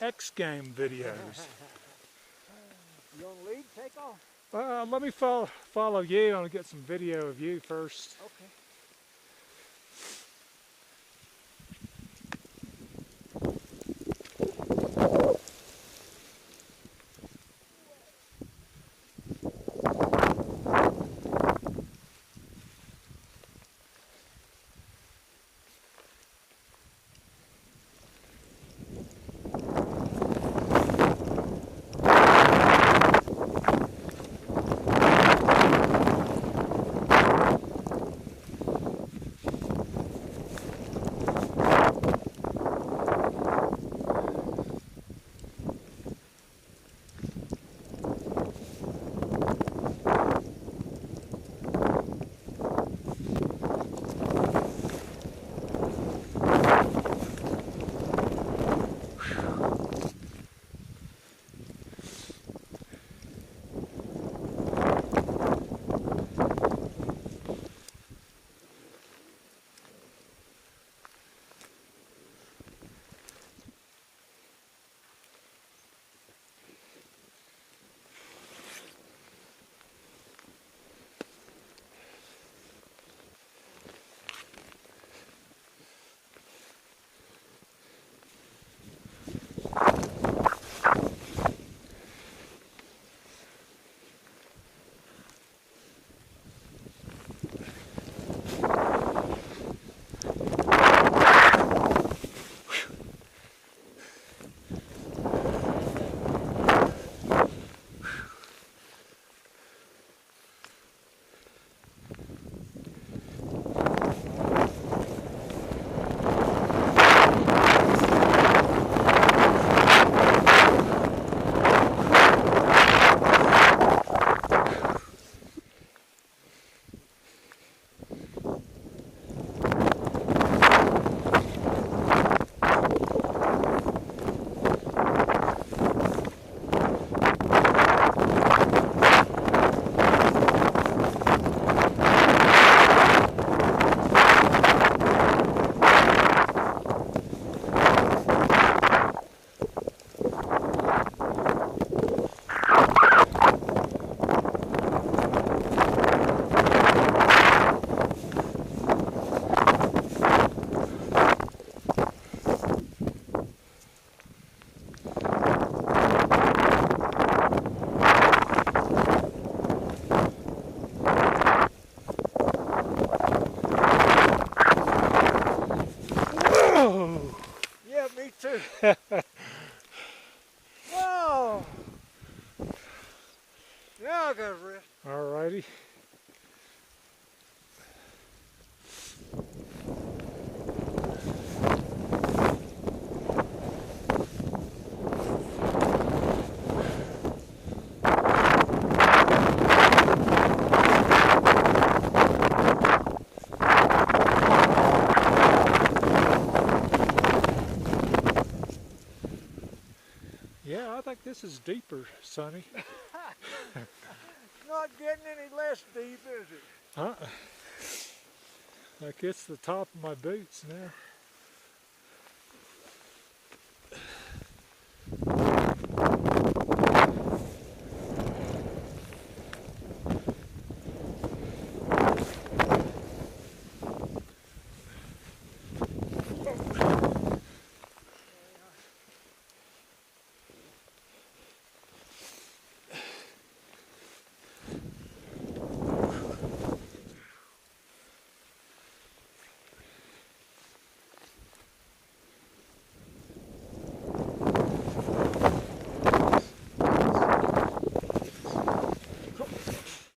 X game videos. You want to lead? Take off. Let me follow you. I'll get some video of you first. Okay. Yeah, me too. Whoa! Now I gotta rest. Alrighty. Yeah, I think this is deeper, Sonny. Not getting any less deep, is it? Like it's the top of my boots now.